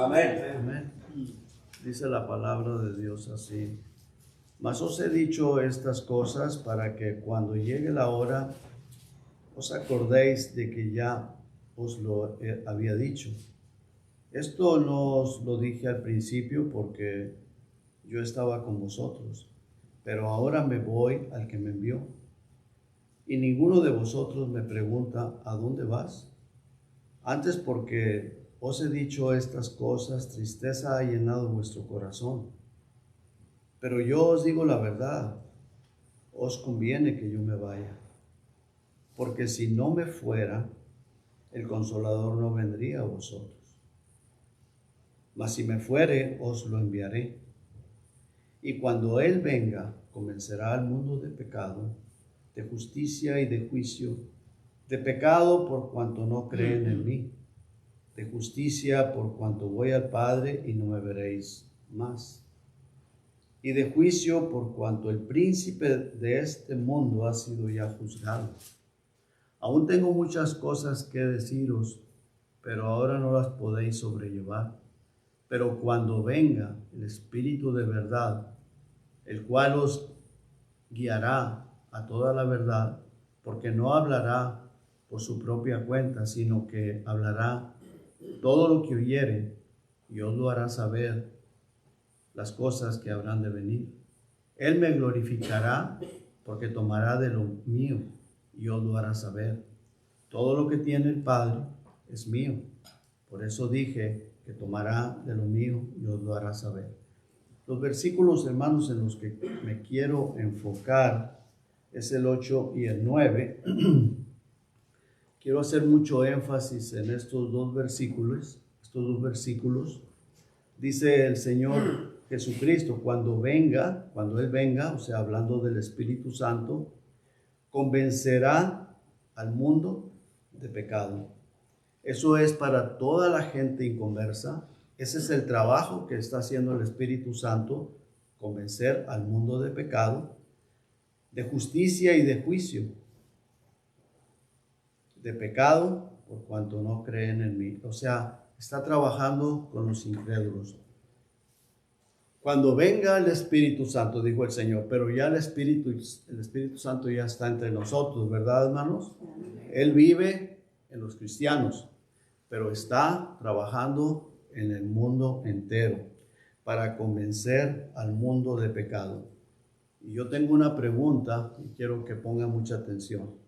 Amén. Amén. Dice la palabra de Dios así. Mas os he dicho estas cosas para que cuando llegue la hora os acordéis de que ya os lo había dicho. Esto no os lo dije al principio porque yo estaba con vosotros, pero ahora me voy al que me envió. Y ninguno de vosotros me pregunta, ¿a dónde vas? Antes porque os he dicho estas cosas, tristeza ha llenado vuestro corazón. Pero yo os digo la verdad, os conviene que yo me vaya. Porque si no me fuera, el Consolador no vendría a vosotros. Mas si me fuere, os lo enviaré. Y cuando Él venga, convencerá al mundo de pecado, de justicia y de juicio. De pecado por cuanto no creen en mí. De justicia por cuanto voy al Padre y no me veréis más. Y de juicio por cuanto el príncipe de este mundo ha sido ya juzgado. Aún tengo muchas cosas que deciros, pero ahora no las podéis sobrellevar. Pero cuando venga el Espíritu de verdad, el cual os guiará a toda la verdad, porque no hablará por su propia cuenta, sino que hablará todo lo que oyere, y os lo hará saber las cosas que habrán de venir. Él me glorificará, porque tomará de lo mío, y os lo hará saber. Todo lo que tiene el Padre es mío. Por eso dije que tomará de lo mío y os lo hará saber. Los versículos, hermanos, en los que me quiero enfocar es el 8 y el 9. Quiero hacer mucho énfasis en estos dos versículos. Dice el Señor Jesucristo, cuando Él venga, o sea, hablando del Espíritu Santo, convencerá al mundo de pecado. Eso es para toda la gente inconversa. Ese es el trabajo que está haciendo el Espíritu Santo, convencer al mundo de pecado, de justicia y de juicio. De pecado por cuanto no creen en mí. O sea, está trabajando con los incrédulos. Cuando venga el Espíritu Santo, dijo el Señor, pero ya el Espíritu Santo ya está entre nosotros, ¿verdad, hermanos? Él vive en los cristianos, pero está trabajando en el mundo entero para convencer al mundo de pecado. Y yo tengo una pregunta y quiero que pongan mucha atención.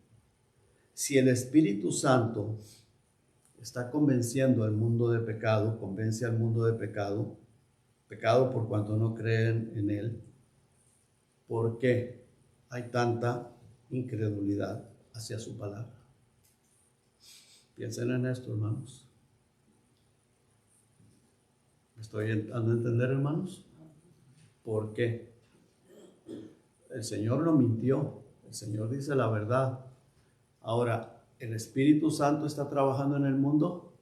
Si el Espíritu Santo está convenciendo al mundo de pecado, convence al mundo de pecado por cuanto no creen en Él, ¿por qué hay tanta incredulidad hacia su palabra? Piensen en esto, hermanos. ¿Me estoy dando a entender, hermanos? ¿Por qué? El Señor no mintió, el Señor dice la verdad. Ahora, ¿el Espíritu Santo está trabajando en el mundo?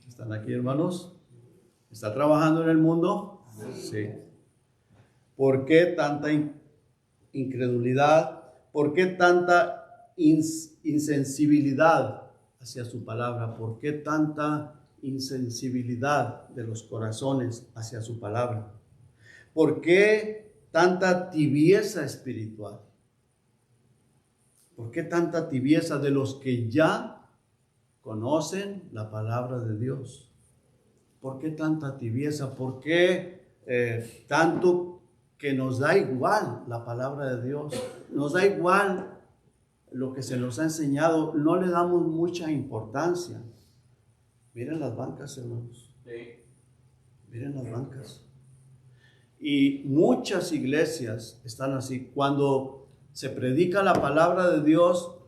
¿Están aquí, hermanos? ¿Está trabajando en el mundo? Sí. ¿Por qué tanta incredulidad? ¿Por qué tanta insensibilidad hacia su palabra? ¿Por qué tanta insensibilidad de los corazones hacia su palabra? ¿Por qué tanta tibieza espiritual? ¿Por qué tanta tibieza de los que ya conocen la palabra de Dios? ¿Por qué tanta tibieza? ¿Por qué tanto que nos da igual la palabra de Dios? Nos da igual lo que se nos ha enseñado. No le damos mucha importancia. Miren las bancas, hermanos. Sí. Miren las bancas. Y muchas iglesias están así. Cuando se predica la palabra de Dios,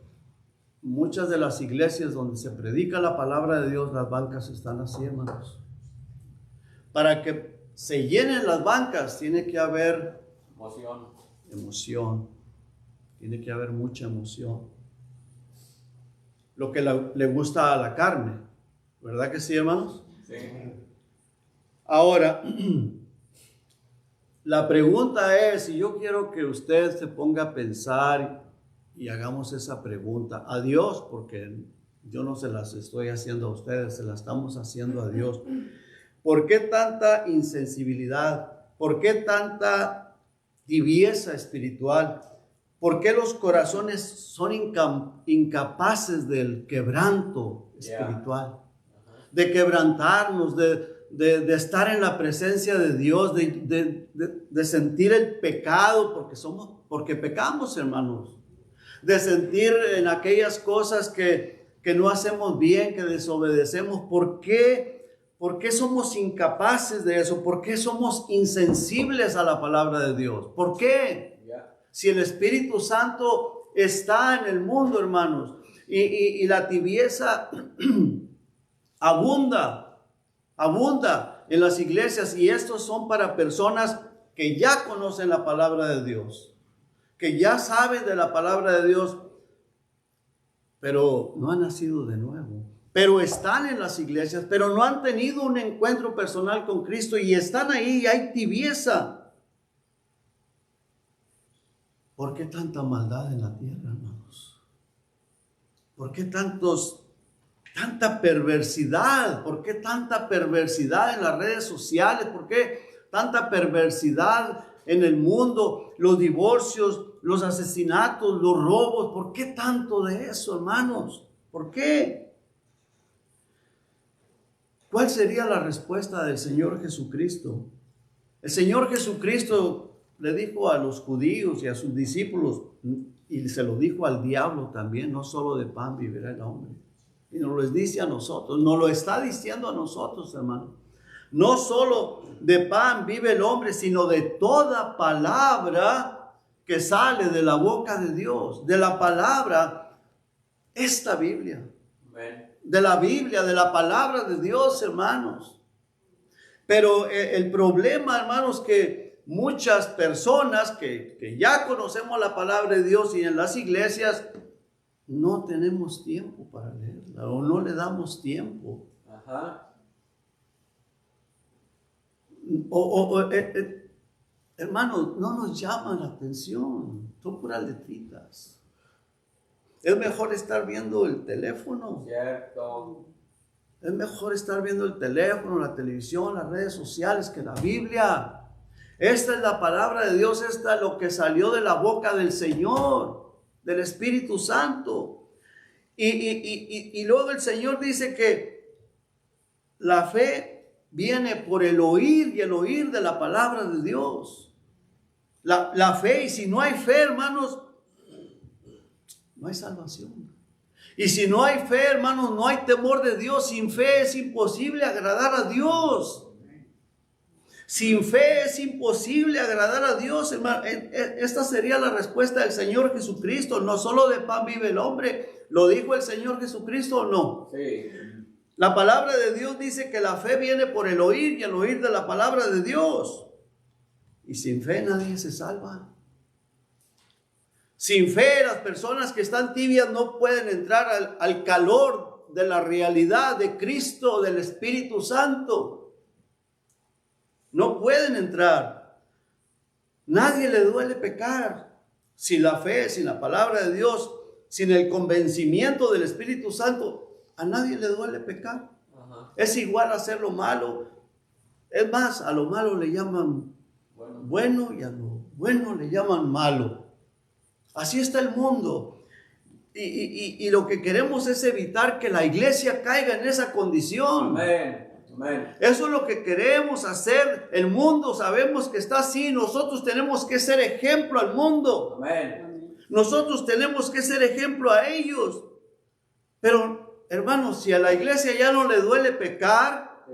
muchas de las iglesias donde se predica la palabra de Dios, las bancas están así, hermanos. Para que se llenen las bancas, tiene que haber emoción. Tiene que haber mucha emoción. Lo que le gusta a la carne, ¿verdad que sí, hermanos? Sí. Ahora, la pregunta es, y yo quiero que usted se ponga a pensar y hagamos esa pregunta a Dios, porque Yo no se las estoy haciendo a ustedes, se las estamos haciendo a Dios. ¿Por qué tanta insensibilidad? ¿Por qué tanta tibieza espiritual? ¿Por qué los corazones son incapaces del quebranto espiritual? De quebrantarnos, de estar en la presencia de Dios, de sentir el pecado, porque pecamos, hermanos. De sentir en aquellas cosas que no hacemos bien, que desobedecemos. ¿Por qué? ¿Por qué somos incapaces de eso? ¿Por qué somos insensibles a la palabra de Dios? ¿Por qué? Si el Espíritu Santo está en el mundo, hermanos, y la tibieza abunda en las iglesias, y estos son para personas que ya conocen la palabra de Dios, que ya saben de la palabra de Dios, pero no han nacido de nuevo, pero están en las iglesias, pero no han tenido un encuentro personal con Cristo y están ahí y hay tibieza. ¿Por qué tanta maldad en la tierra, hermanos? ¿Por qué tanta perversidad? ¿Por qué tanta perversidad en las redes sociales? ¿Por qué tanta perversidad en el mundo? Los divorcios, los asesinatos, los robos. ¿Por qué tanto de eso, hermanos? ¿Por qué? ¿Cuál sería la respuesta del Señor Jesucristo? El Señor Jesucristo le dijo a los judíos y a sus discípulos, y se lo dijo al diablo también, no solo de pan vivirá el hombre. Y nos lo dice a nosotros, nos lo está diciendo a nosotros, hermano. No solo de pan vive el hombre, sino de toda palabra que sale de la boca de Dios. De la palabra, esta Biblia. De la Biblia, de la palabra de Dios, hermanos. Pero el problema, hermanos, que muchas personas que ya conocemos la palabra de Dios y en las iglesias no tenemos tiempo para leerla o no le damos tiempo. Hermanos, no nos llaman la atención, son puras letritas. Es mejor estar viendo el teléfono. Cierto. Es mejor estar viendo el teléfono, la televisión, las redes sociales que la Biblia. Esta es la palabra de Dios, esta es lo que salió de la boca del Señor, del Espíritu Santo. Y luego el Señor dice que la fe viene por el oír y el oír de la palabra de Dios. La fe, y si no hay fe, hermanos, no hay salvación. Y si no hay fe, hermanos, no hay temor de Dios. Sin fe es imposible agradar a Dios. Sin fe es imposible agradar a Dios, hermano. Esta sería la respuesta del Señor Jesucristo. No solo de pan vive el hombre. ¿Lo dijo el Señor Jesucristo o no? Sí. La palabra de Dios dice que la fe viene por el oír y el oír de la palabra de Dios. Y sin fe nadie se salva. Sin fe las personas que están tibias no pueden entrar al calor de la realidad de Cristo, del Espíritu Santo. No pueden entrar. Nadie le duele pecar. Sin la fe, sin la palabra de Dios, sin el convencimiento del Espíritu Santo, a nadie le duele pecar. Es igual hacer lo malo. Es más, a lo malo le llaman bueno y a lo bueno le llaman malo. Así está el mundo. Y lo que queremos es evitar que la iglesia caiga en esa condición. Amén. Amén. Eso es lo que queremos hacer. El mundo sabemos que está así. Nosotros tenemos que ser ejemplo al mundo. Amén. Nosotros tenemos que ser ejemplo a ellos. Pero, hermanos, si a la iglesia ya no le duele pecar,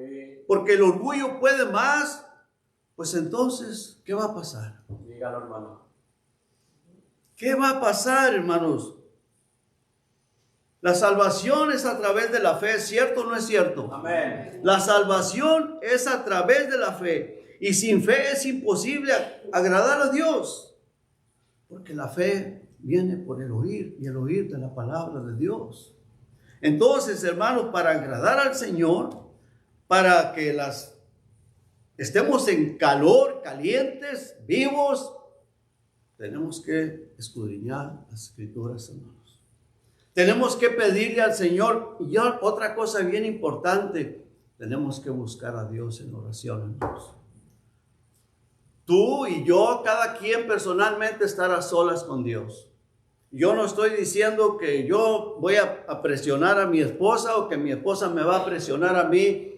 porque el orgullo puede más, pues entonces, ¿qué va a pasar? Dígalo, hermano. ¿Qué va a pasar, hermanos? La salvación es a través de la fe, ¿cierto o no es cierto? Amén. La salvación es a través de la fe. Y sin fe es imposible agradar a Dios. Porque la fe viene por el oír y el oír de la palabra de Dios. Entonces, hermanos, para agradar al Señor, para que estemos en calor, calientes, vivos, tenemos que escudriñar las Escrituras, hermanos. Tenemos que pedirle al Señor. Y otra cosa bien importante, tenemos que buscar a Dios en oración, hermanos. Tú y yo, cada quien personalmente, estar a solas con Dios. Yo no estoy diciendo que yo voy a presionar a mi esposa o que mi esposa me va a presionar a mí.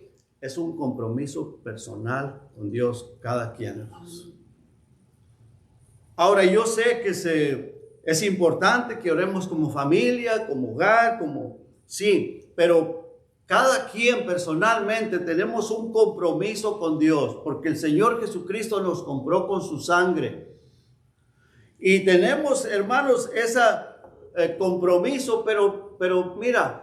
Es un compromiso personal con Dios, cada quien, hermanos. Ahora, yo sé que es importante que oremos como familia, como hogar, sí, pero cada quien personalmente tenemos un compromiso con Dios, porque el Señor Jesucristo nos compró con su sangre. Y tenemos, hermanos, ese compromiso, pero mira,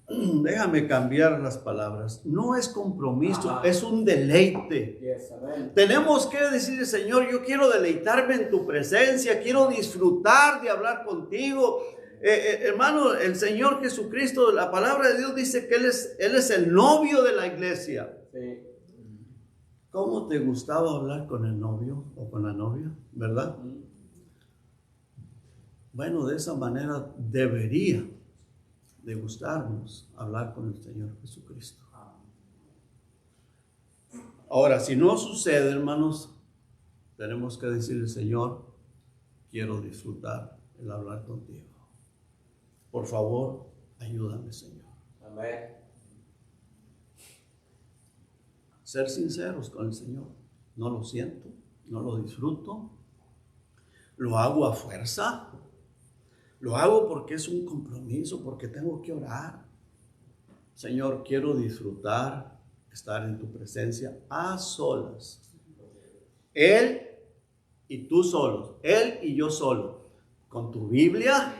déjame cambiar las palabras. No es compromiso, es un deleite. Yes, amén. Tenemos que decir, Señor, yo quiero deleitarme en tu presencia, quiero disfrutar de hablar contigo. Hermano, el Señor Jesucristo, la palabra de Dios dice que Él es el novio de la iglesia. Sí. ¿Cómo te gustaba hablar con el novio o con la novia? ¿Verdad? Bueno, de esa manera debería de gustarnos hablar con el Señor Jesucristo. Ahora, si no sucede, hermanos, tenemos que decirle, Señor, quiero disfrutar el hablar contigo. Por favor, ayúdame, Señor. Amén. Ser sinceros con el Señor. No lo siento, no lo disfruto. Lo hago a fuerza. Lo hago porque es un compromiso, porque tengo que orar. Señor, quiero disfrutar, estar en tu presencia a solas. Él y tú solos, Él y yo solo, con tu Biblia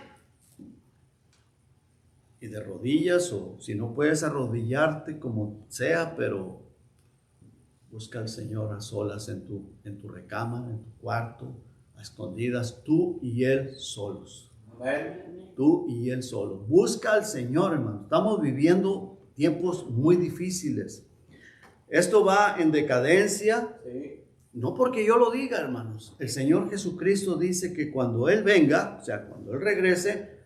y de rodillas, o si no puedes arrodillarte como sea, pero busca al Señor a solas en tu recámara, en tu cuarto, a escondidas, tú y Él solos. Amén. Tú y Él solo. Busca al Señor, hermano. Estamos viviendo tiempos muy difíciles. Esto va en decadencia. Sí. No porque yo lo diga, hermanos. El Señor Jesucristo dice que cuando Él venga, o sea, cuando Él regrese,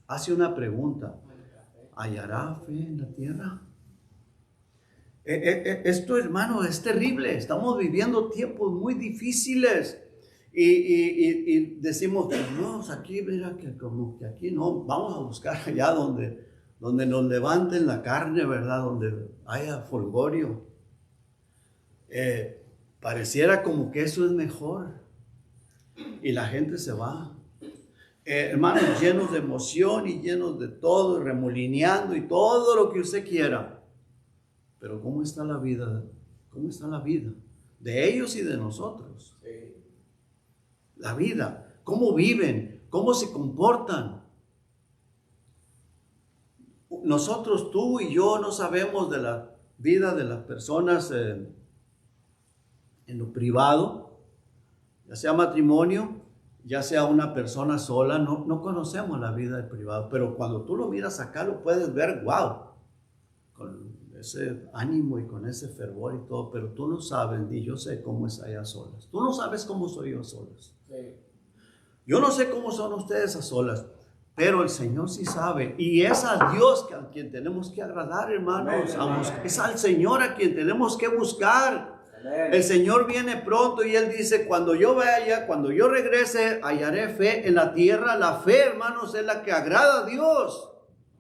hace una pregunta. ¿Hallará fe en la tierra? Esto, hermano, es terrible. Estamos viviendo tiempos muy difíciles. Y decimos, no, aquí, mira, que como que aquí no, vamos a buscar allá donde nos levanten la carne, ¿verdad? Donde haya folgorio. Pareciera como que eso es mejor. Y la gente se va. Hermanos, llenos de emoción y llenos de todo, remolineando y todo lo que usted quiera. Pero ¿cómo está la vida? ¿Cómo está la vida? De ellos y de nosotros. Sí. La vida, cómo viven, cómo se comportan. Nosotros, tú y yo, no sabemos de la vida de las personas en lo privado, ya sea matrimonio, ya sea una persona sola, no conocemos la vida del privado, pero cuando tú lo miras acá lo puedes ver, wow, con ese ánimo y con ese fervor y todo, pero tú no sabes, ni yo sé cómo es allá a solas. Tú no sabes cómo soy yo a solas. Sí. Yo no sé cómo son ustedes a solas, pero el Señor sí sabe. Y es a Dios a quien tenemos que agradar, hermanos. Es al Señor a quien tenemos que buscar. Amén. El Señor viene pronto y Él dice, cuando yo vaya, cuando yo regrese, hallaré fe en la tierra. La fe, hermanos, es la que agrada a Dios.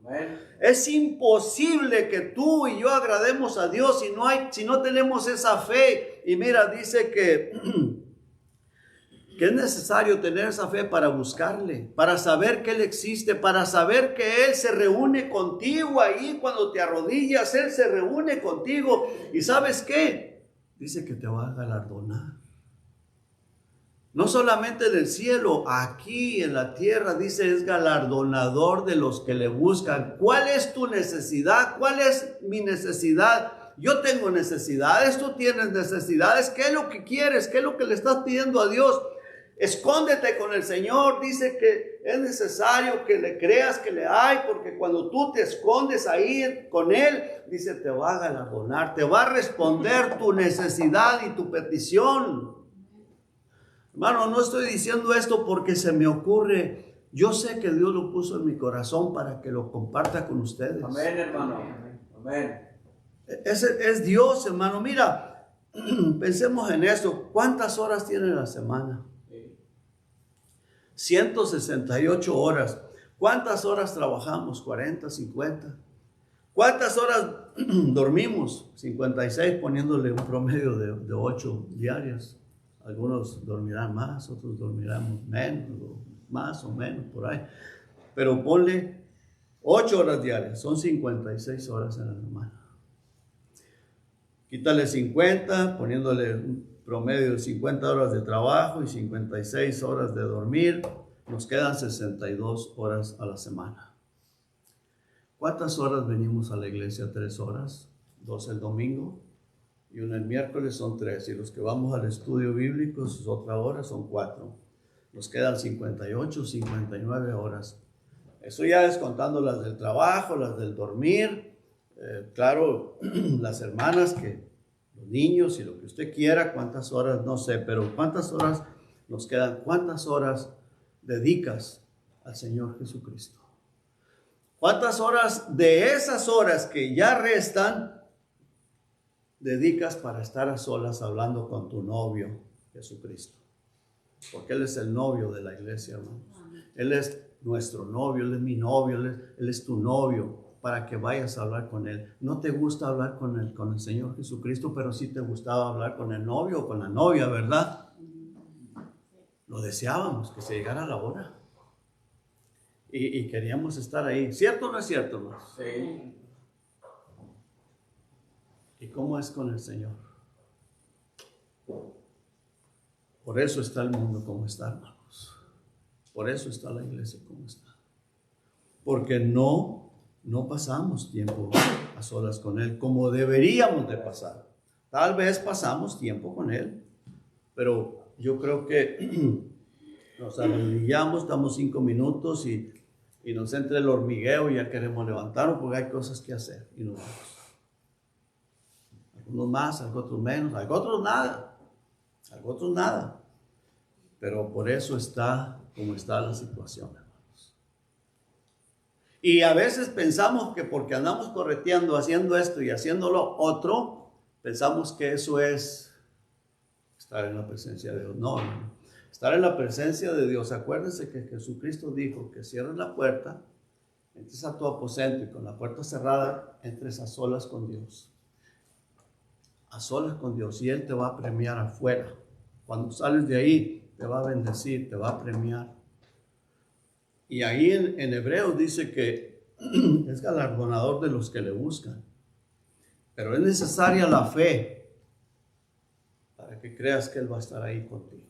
Amén. Es imposible que tú y yo agrademos a Dios si no tenemos esa fe. Y mira, dice que es necesario tener esa fe para buscarle, para saber que Él existe, para saber que Él se reúne contigo ahí cuando te arrodillas. Él se reúne contigo. ¿Y sabes qué? Dice que te va a galardonar. No solamente del cielo, aquí en la tierra, dice, es galardonador de los que le buscan. ¿Cuál es tu necesidad? ¿Cuál es mi necesidad? Yo tengo necesidades, tú tienes necesidades. ¿Qué es lo que quieres? ¿Qué es lo que le estás pidiendo a Dios? Escóndete con el Señor. Dice que es necesario que le creas que le hay, porque cuando tú te escondes ahí con Él, dice, te va a galardonar, te va a responder tu necesidad y tu petición. Hermano, no estoy diciendo esto porque se me ocurre Yo sé que Dios lo puso en mi corazón para que lo comparta con ustedes. Amén, hermano. Amén. Es Dios, hermano. Mira, pensemos en esto. ¿Cuántas horas tiene la semana? 168 horas. ¿Cuántas horas trabajamos? 40, 50. ¿Cuántas horas dormimos? 56, poniéndole un promedio de 8 diarias. Algunos dormirán más, otros dormirán menos, o más o menos por ahí. Pero ponle 8 horas diarias, son 56 horas en la semana. Quítale 50, poniéndole un promedio de 50 horas de trabajo y 56 horas de dormir. Nos quedan 62 horas a la semana. ¿Cuántas horas venimos a la iglesia? 3 horas, 2 el domingo y 1 el miércoles, son 3. Y los que vamos al estudio bíblico, es otra hora, son 4. Nos quedan 58, 59 horas. Eso ya es contando las del trabajo, las del dormir. Claro, las hermanas, los niños y lo que usted quiera, cuántas horas, no sé, pero cuántas horas nos quedan, cuántas horas dedicas al Señor Jesucristo. ¿Cuántas horas de esas horas que ya restan dedicas para estar a solas hablando con tu novio Jesucristo? Porque Él es el novio de la iglesia, hermanos. Él es nuestro novio, Él es mi novio, Él es tu novio, para que vayas a hablar con Él. No te gusta hablar con el Señor Jesucristo, pero sí te gustaba hablar con el novio o con la novia, ¿verdad? Lo deseábamos, que se llegara la hora. Y queríamos estar ahí. ¿Cierto o no es cierto, hermano? Sí. ¿Y cómo es con el Señor? Por eso está el mundo como está, hermanos. Por eso está la iglesia como está. Porque no pasamos tiempo a solas con Él como deberíamos de pasar. Tal vez pasamos tiempo con Él, pero yo creo que nos arrodillamos, damos 5 minutos y nos entra el hormigueo y ya queremos levantarnos porque hay cosas que hacer y nos vamos. Algunos más, otros menos, otros nada. Pero por eso está como está la situación, hermanos. Y a veces pensamos que porque andamos correteando, haciendo esto y haciéndolo otro, pensamos que eso es estar en la presencia de Dios. No. Estar en la presencia de Dios. Acuérdense que Jesucristo dijo que cierres la puerta, entres a tu aposento y con la puerta cerrada entres a solas con Dios. A solas con Dios, y Él te va a premiar afuera. Cuando sales de ahí, te va a bendecir, te va a premiar. Y ahí en Hebreos dice que es galardonador de los que le buscan. Pero es necesaria la fe para que creas que Él va a estar ahí contigo.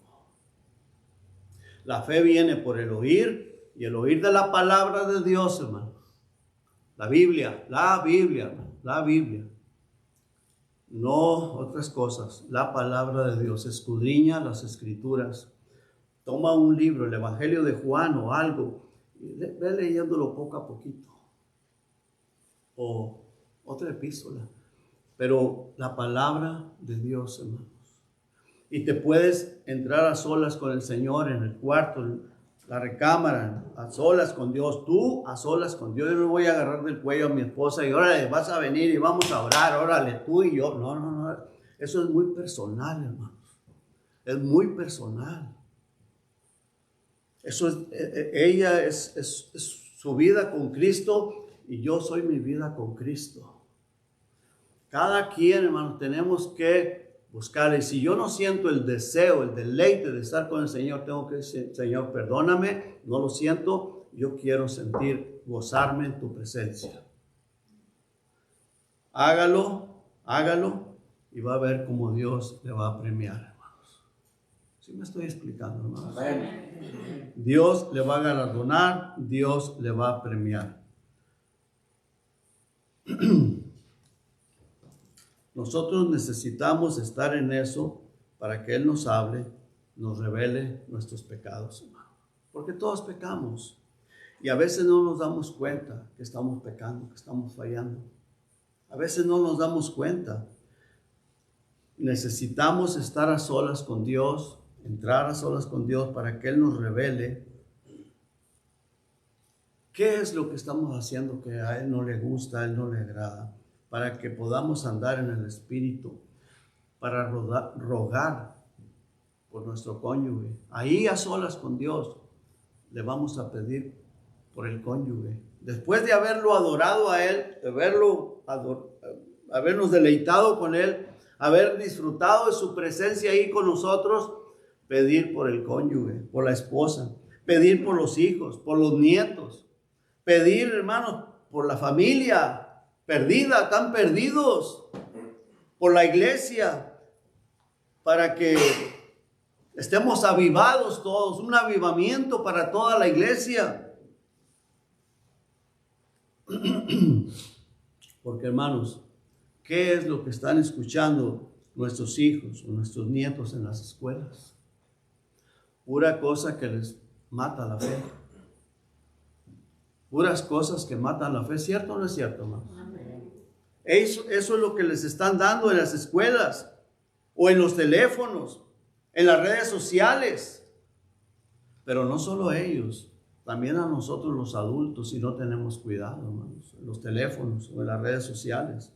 La fe viene por el oír, y el oír de la palabra de Dios, hermano. La Biblia, hermano, la Biblia. No otras cosas, la palabra de Dios. Escudriña las escrituras. Toma un libro, el Evangelio de Juan o algo, y ve leyéndolo poco a poquito. O otra epístola. Pero la palabra de Dios, hermanos. Y te puedes entrar a solas con el Señor en el cuarto, en la recámara, a solas con Dios. Tú a solas con Dios. Yo no voy a agarrar del cuello a mi esposa y órale, vas a venir y vamos a orar, órale, tú y yo. No. Eso es muy personal, hermanos. Es muy personal. Eso es, ella es su vida con Cristo y yo soy mi vida con Cristo. Cada quien, hermanos, tenemos que buscar. Y si yo no siento el deseo, el deleite de estar con el Señor, tengo que decir, Señor, perdóname, no lo siento, yo quiero sentir, gozarme en tu presencia. Hágalo y va a ver cómo Dios le va a premiar, hermanos. ¿Sí me estoy explicando, hermanos? Amén. Dios le va a galardonar, Dios le va a premiar. Nosotros necesitamos estar en eso para que Él nos hable, nos revele nuestros pecados, hermano. Porque todos pecamos. Y a veces no nos damos cuenta que estamos pecando, que estamos fallando. A veces no nos damos cuenta. Necesitamos estar a solas con Dios, entrar a solas con Dios para que Él nos revele ¿Qué es lo que estamos haciendo que a Él no le gusta, a Él no le agrada? Para que podamos andar en el Espíritu, para rogar por nuestro cónyuge. Ahí a solas con Dios le vamos a pedir por el cónyuge. Después de haberlo adorado a Él, de habernos deleitado con Él, haber disfrutado de su presencia ahí con nosotros, pedir por el cónyuge, por la esposa, pedir por los hijos, por los nietos, pedir, hermanos, por la familia perdida, tan perdidos, por la iglesia, para que estemos avivados todos, un avivamiento para toda la iglesia. Porque, hermanos, ¿qué es lo que están escuchando nuestros hijos o nuestros nietos en las escuelas? Pura cosa que les mata la fe. Puras cosas que matan la fe. ¿Cierto o no es cierto, hermanos? Eso es lo que les están dando en las escuelas o en los teléfonos, en las redes sociales. Pero no solo ellos, también a nosotros los adultos, si no tenemos cuidado, hermanos, en los teléfonos o en las redes sociales.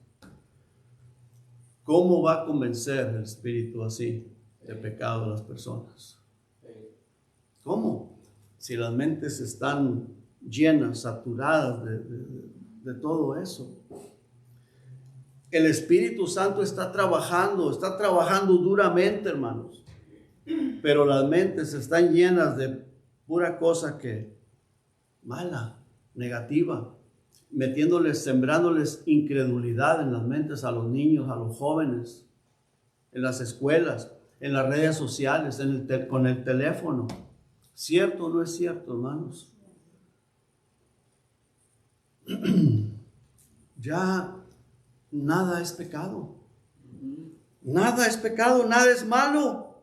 ¿Cómo va a convencer el Espíritu así de pecado a las personas? ¿Cómo? Si las mentes están llenas, saturadas de todo eso. El Espíritu Santo está trabajando duramente, hermanos. Pero las mentes están llenas de pura cosa que mala, negativa, sembrándoles incredulidad en las mentes a los niños, a los jóvenes, en las escuelas, en las redes sociales, con el teléfono. ¿Cierto o no es cierto, hermanos? Ya nada es pecado. Nada es pecado, nada es malo.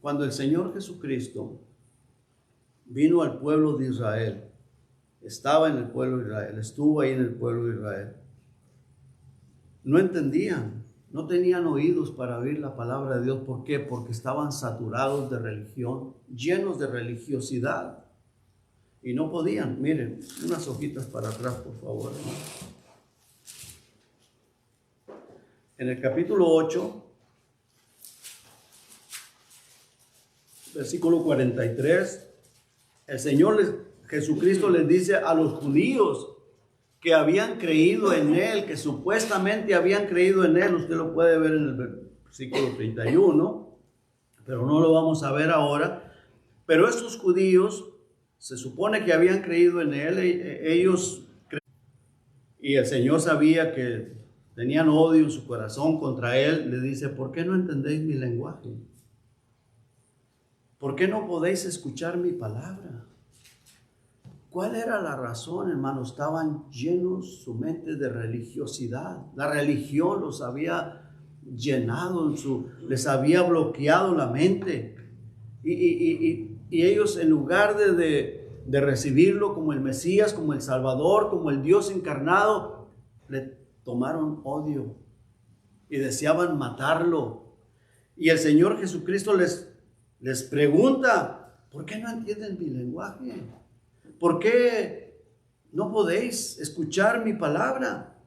Cuando el Señor Jesucristo vino al pueblo de Israel, estaba en el pueblo de Israel, estuvo ahí en el pueblo de Israel, no entendían, no tenían oídos para oír la palabra de Dios. ¿Por qué? Porque estaban saturados de religión, llenos de religiosidad, y no podían. Miren, unas hojitas para atrás, por favor, hermano. En el capítulo 8, versículo 43, el Señor Jesucristo les dice a los judíos que habían creído en Él, que supuestamente habían creído en Él. Usted lo puede ver en el versículo 31, pero no lo vamos a ver ahora. Pero estos judíos se supone que habían creído en Él, y el Señor sabía que tenían odio en su corazón contra Él. Le dice: ¿por qué no entendéis mi lenguaje? ¿Por qué no podéis escuchar mi palabra? ¿Cuál era la razón, hermanos? Estaban llenos su mente de religiosidad. La religión los había llenado, les había bloqueado la mente. Y ellos, en lugar de recibirlo como el Mesías, como el Salvador, como el Dios encarnado, le tomaron odio y deseaban matarlo. Y el Señor Jesucristo les pregunta: ¿por qué no entienden mi lenguaje? ¿Por qué no podéis escuchar mi palabra?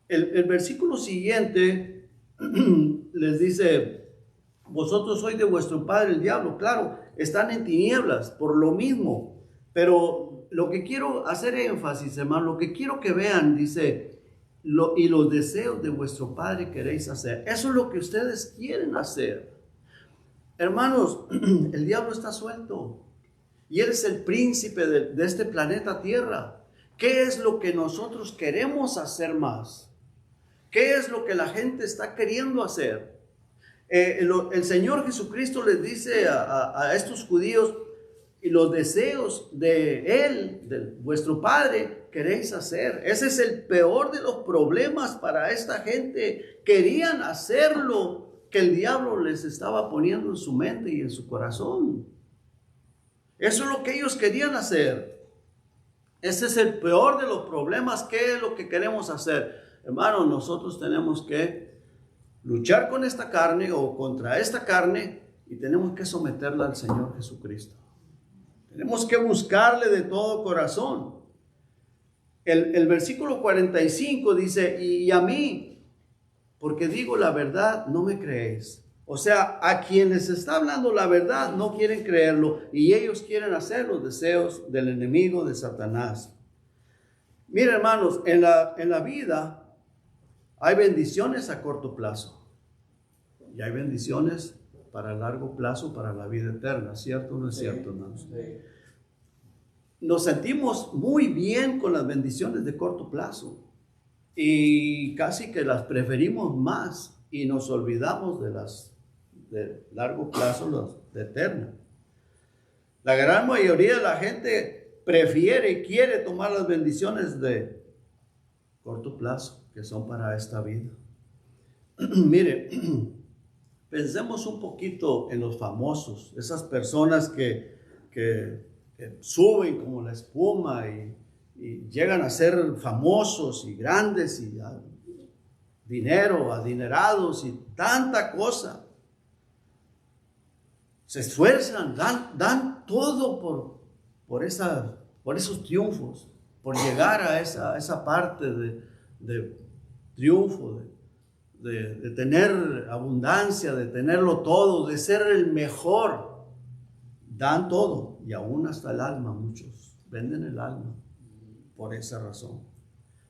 El versículo siguiente les dice: vosotros sois de vuestro padre el diablo. Claro, están en tinieblas por lo mismo. Pero lo que quiero hacer énfasis, hermano, lo que quiero que vean, dice: y los deseos de vuestro padre queréis hacer. Eso es lo que ustedes quieren hacer. Hermanos, el diablo está suelto. Y él es el príncipe de este planeta Tierra. ¿Qué es lo que nosotros queremos hacer más? ¿Qué es lo que la gente está queriendo hacer? El Señor Jesucristo les dice a estos judíos: y los deseos de Él, de vuestro Padre, queréis hacer. Ese es el peor de los problemas para esta gente. Querían hacer lo que el diablo les estaba poniendo en su mente y en su corazón. Eso es lo que ellos querían hacer. Ese es el peor de los problemas. ¿Qué es lo que queremos hacer? Hermanos, nosotros tenemos que luchar con esta carne o contra esta carne, y tenemos que someterla al Señor Jesucristo. Tenemos que buscarle de todo corazón. El versículo 45 dice, y a mí, porque digo la verdad, no me creéis. O sea, a quienes está hablando la verdad no quieren creerlo y ellos quieren hacer los deseos del enemigo, de Satanás. Mira, hermanos, en la vida hay bendiciones a corto plazo y hay bendiciones para largo plazo, para la vida eterna. ¿Cierto o no es cierto, hermanos? Nos sentimos muy bien con las bendiciones de corto plazo y casi que las preferimos más y nos olvidamos de las de largo plazo, las de eterna. La gran mayoría de la gente prefiere y quiere tomar las bendiciones de corto plazo, que son para esta vida. Mire, pensemos un poquito en los famosos, esas personas que suben como la espuma y llegan a ser famosos y grandes y dinero, adinerados y tanta cosa. Se esfuerzan, dan todo por esos triunfos, por llegar a esa parte de triunfo, de tener abundancia, de tenerlo todo, de ser el mejor. Dan todo y aún hasta el alma, muchos venden el alma por esa razón,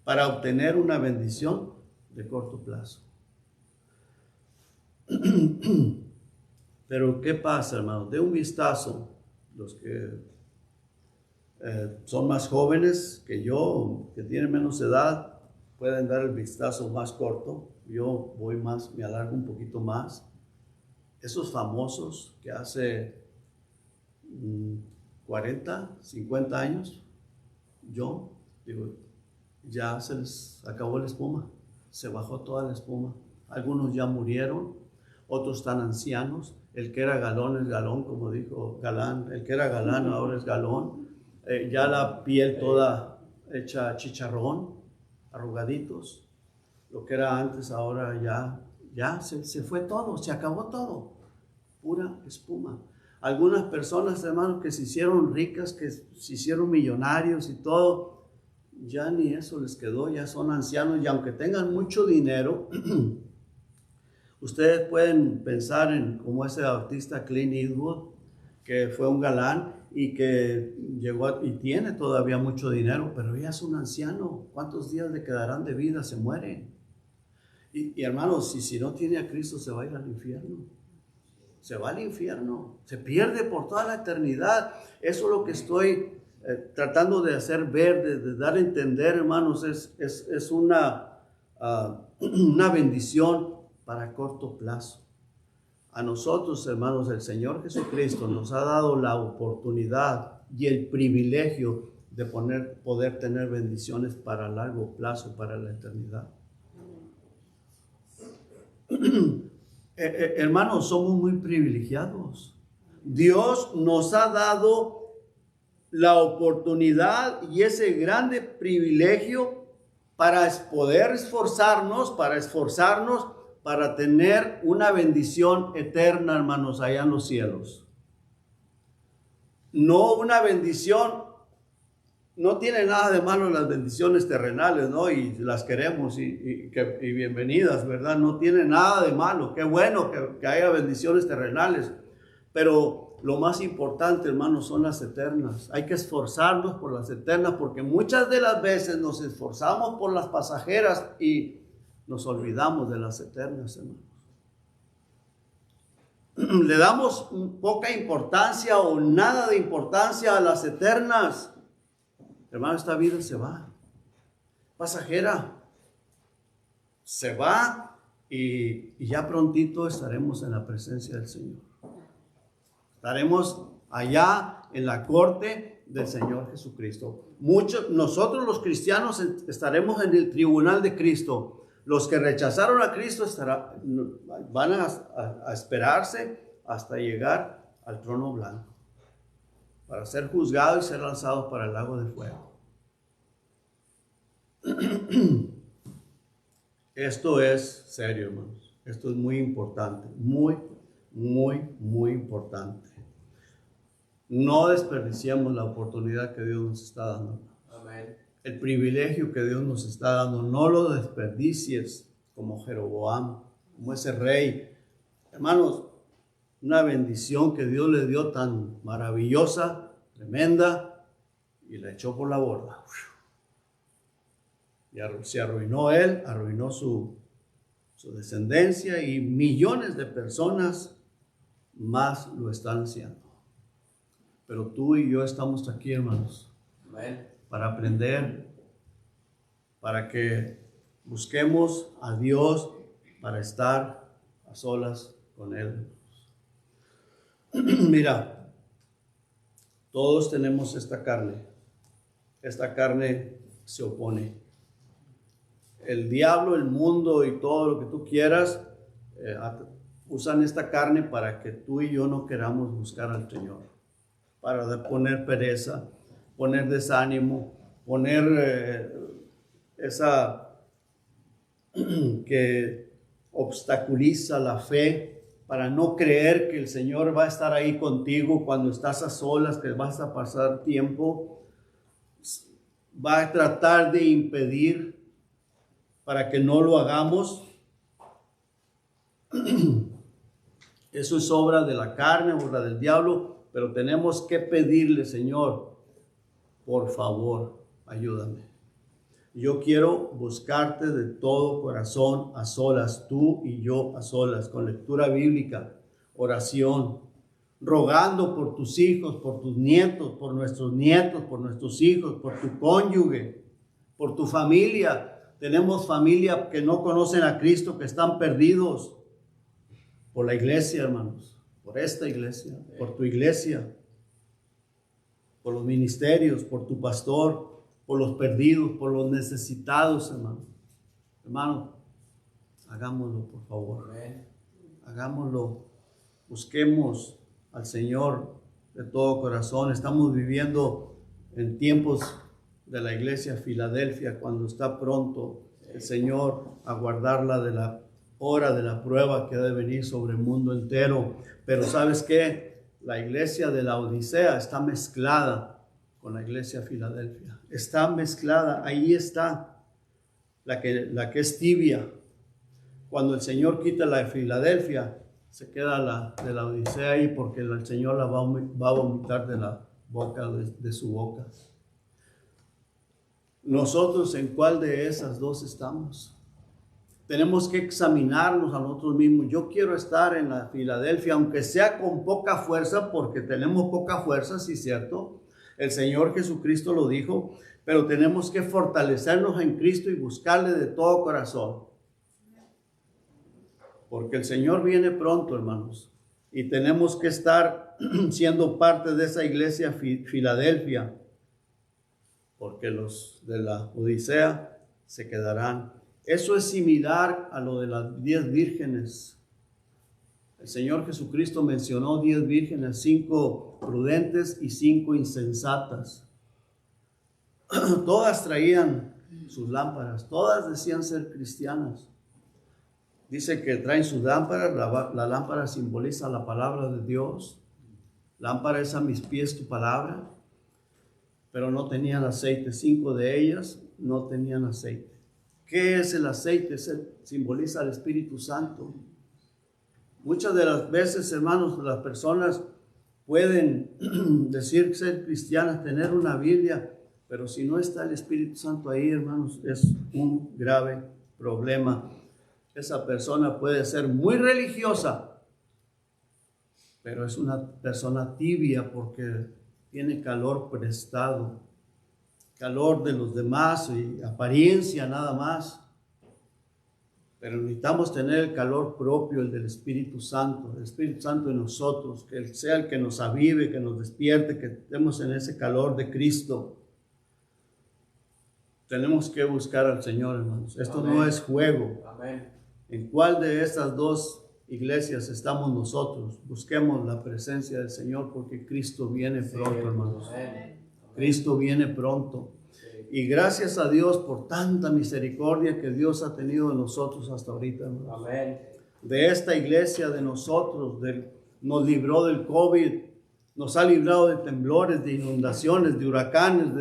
para obtener una bendición de corto plazo. Pero ¿qué pasa, hermanos? De un vistazo, los que son más jóvenes que yo, que tienen menos edad, pueden dar el vistazo más corto. Yo voy más, me alargo un poquito más. Esos famosos que hace 40, 50 años, yo digo, ya se les acabó la espuma, se bajó toda la espuma. Algunos ya murieron, otros están ancianos. El que era galón es galón, como dijo Galán. El que era galán ahora es galón. Ya la piel toda hecha chicharrón, arrugaditos. Lo que era antes ahora ya se fue todo, se acabó todo. Pura espuma. Algunas personas, hermanos, que se hicieron ricas, que se hicieron millonarios y todo, ya ni eso les quedó, ya son ancianos y aunque tengan mucho dinero, ustedes pueden pensar en como ese artista Clint Eastwood, que fue un galán y que llegó y tiene todavía mucho dinero, pero ya es un anciano. ¿Cuántos días le quedarán de vida? Se muere. Y hermanos, si no tiene a Cristo, se va a ir al infierno. Se va al infierno. Se pierde por toda la eternidad. Eso es lo que estoy tratando de hacer ver, de dar a entender, hermanos. Es una bendición para corto plazo. A nosotros, hermanos, el Señor Jesucristo nos ha dado la oportunidad y el privilegio de poder tener bendiciones para largo plazo, para la eternidad. Hermanos, somos muy privilegiados. Dios nos ha dado la oportunidad y ese grande privilegio para poder esforzarnos, para tener una bendición eterna, hermanos, allá en los cielos. No una bendición, no tiene nada de malo las bendiciones terrenales, ¿no? Y las queremos y bienvenidas, ¿verdad? No tiene nada de malo. Qué bueno que haya bendiciones terrenales. Pero lo más importante, hermanos, son las eternas. Hay que esforzarnos por las eternas porque muchas de las veces nos esforzamos por las pasajeras y nos olvidamos de las eternas, hermanos. Le damos poca importancia o nada de importancia a las eternas. Hermano, esta vida se va, pasajera, se va y ya prontito estaremos en la presencia del Señor. Estaremos allá en la corte del Señor Jesucristo. Nosotros los cristianos estaremos en el tribunal de Cristo. Los que rechazaron a Cristo van a esperarse hasta llegar al trono blanco para ser juzgados y ser lanzados para el lago de fuego. Esto es serio, hermanos. Esto es muy importante, muy, muy, muy importante. No desperdiciemos la oportunidad que Dios nos está dando. Amén. El privilegio que Dios nos está dando, no lo desperdicies como Jeroboam, como ese rey. Hermanos, una bendición que Dios le dio tan maravillosa, tremenda, y la echó por la borda. Y se arruinó él, arruinó su descendencia, y millones de personas más lo están haciendo. Pero tú y yo estamos aquí, hermanos, Amén. para aprender, para que busquemos a Dios, para estar a solas con Él. Mira, todos tenemos esta carne. Esta carne se opone. El diablo, el mundo y todo lo que tú quieras usan esta carne para que tú y yo no queramos buscar al Señor, para poner pereza, poner desánimo, poner esa que obstaculiza la fe, para no creer que el Señor va a estar ahí contigo cuando estás a solas, que vas a pasar tiempo. Va a tratar de impedir para que no lo hagamos. Eso es obra de la carne, obra del diablo, pero tenemos que pedirle, Señor, por favor, ayúdame. Yo quiero buscarte de todo corazón a solas, tú y yo a solas, con lectura bíblica, oración, rogando por tus hijos, por tus nietos, por nuestros nietos, por nuestros hijos, por tu cónyuge, por tu familia. Tenemos familia que no conocen a Cristo, que están perdidos. Por la iglesia, hermanos, por esta iglesia, por tu iglesia, por los ministerios, por tu pastor, por los perdidos, por los necesitados, hermano. Hermano, hagámoslo, por favor. Amén. Hagámoslo. Busquemos al Señor de todo corazón. Estamos viviendo en tiempos de la iglesia Filadelfia, cuando está pronto el Señor a guardarla de la hora de la prueba que ha de venir sobre el mundo entero. Pero ¿sabes qué? La iglesia de la Odisea está mezclada con la iglesia Filadelfia. Está mezclada, ahí está la que es tibia. Cuando el Señor quita la de Filadelfia, se queda la de la Odisea ahí, porque el Señor la va a vomitar de la boca, de su boca. Nosotros, ¿en cuál de esas dos estamos? Tenemos que examinarnos a nosotros mismos. Yo quiero estar en la Filadelfia, aunque sea con poca fuerza, porque tenemos poca fuerza, sí, cierto. El Señor Jesucristo lo dijo, pero tenemos que fortalecernos en Cristo y buscarle de todo corazón. Porque el Señor viene pronto, hermanos, y tenemos que estar siendo parte de esa iglesia Filadelfia, porque los de la Odisea se quedarán. Eso es similar a lo de las 10 vírgenes. El Señor Jesucristo mencionó 10 vírgenes, 5 prudentes y 5 insensatas. Todas traían sus lámparas, todas decían ser cristianas. Dice que traen sus lámparas, la lámpara simboliza la palabra de Dios. Lámpara es a mis pies tu palabra, pero no tenían aceite. 5 de ellas no tenían aceite. ¿Qué es el aceite? Simboliza al Espíritu Santo. Muchas de las veces, hermanos, las personas pueden decir ser cristianas, tener una Biblia, pero si no está el Espíritu Santo ahí, hermanos, es un grave problema. Esa persona puede ser muy religiosa, pero es una persona tibia porque tiene calor prestado, calor de los demás y apariencia nada más. Pero necesitamos tener el calor propio, el del Espíritu Santo, el Espíritu Santo en nosotros, que Él sea el que nos avive, que nos despierte, que estemos en ese calor de Cristo. Tenemos que buscar al Señor, hermanos. Esto Amén. no es juego. Amén. ¿En cuál de estas dos iglesias estamos nosotros? Busquemos la presencia del Señor, porque Cristo viene pronto, hermanos. Amén. Cristo viene pronto. Y gracias a Dios por tanta misericordia que Dios ha tenido de nosotros hasta ahorita, hermanos. Amén. De esta iglesia, de nosotros, nos libró del COVID, Nos ha librado de temblores, de inundaciones, de huracanes,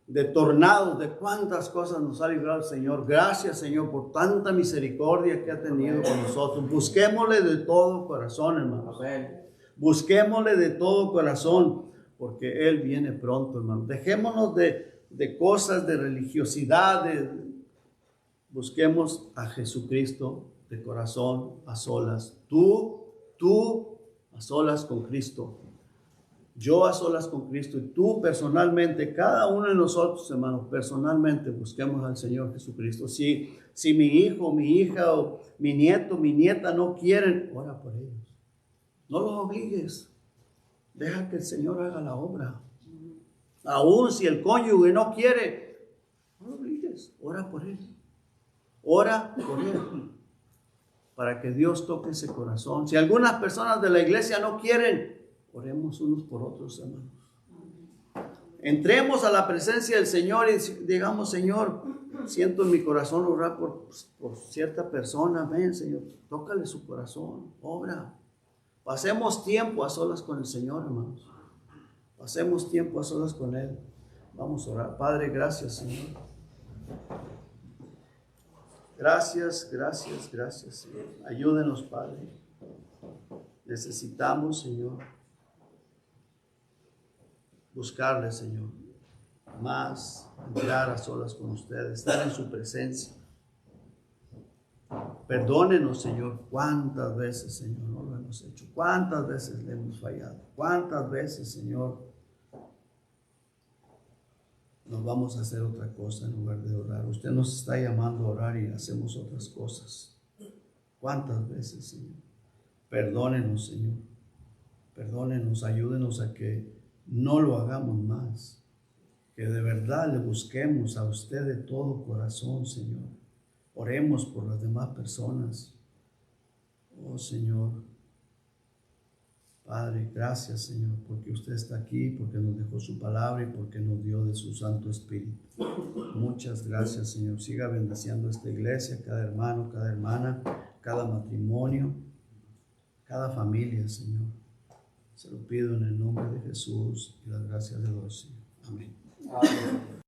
de tornados, de cuántas cosas nos ha librado el Señor. Gracias, Señor, por tanta misericordia que ha tenido con nosotros. Busquémosle de todo corazón, hermanos. Busquémosle de todo corazón, porque Él viene pronto, hermanos. Dejémonos de cosas de religiosidad. Busquemos a Jesucristo de corazón, a solas. Tú a solas con Cristo. Yo a solas con Cristo, y tú personalmente, cada uno de nosotros, hermanos, personalmente busquemos al Señor Jesucristo. Si mi hijo, mi hija o mi nieto, mi nieta no quieren, ora por ellos. No los obligues. Deja que el Señor haga la obra. Aún si el cónyuge no quiere, no lo obligues. Ora por él. Ora por él. Para que Dios toque ese corazón. Si algunas personas de la iglesia no quieren, oremos unos por otros, hermanos. Entremos a la presencia del Señor y digamos: Señor, siento en mi corazón orar por cierta persona. Ven, Señor, tócale su corazón, obra. Pasemos tiempo a solas con el Señor, hermanos. Pasemos tiempo a solas con Él. Vamos a orar. Padre, gracias, Señor. Gracias, Señor. Ayúdenos, Padre. Necesitamos, Señor, buscarle, Señor, más, entrar a solas con ustedes, estar en su presencia. Perdónenos, Señor, cuántas veces, Señor, no lo hemos hecho, cuántas veces le hemos fallado, cuántas veces, Señor, nos vamos a hacer otra cosa en lugar de orar. Usted nos está llamando a orar y hacemos otras cosas. ¿Cuántas veces, Señor? Perdónenos, Señor. Perdónenos, ayúdenos a que no lo hagamos más. Que de verdad le busquemos a usted de todo corazón, Señor. Oremos por las demás personas. Oh, Señor. Padre, gracias, Señor, porque usted está aquí, porque nos dejó su palabra y porque nos dio de su Santo Espíritu. Muchas gracias, Señor. Siga bendiciendo esta iglesia, cada hermano, cada hermana, cada matrimonio, cada familia, Señor. Se lo pido en el nombre de Jesús y las gracias de Dios, Señor. Amén.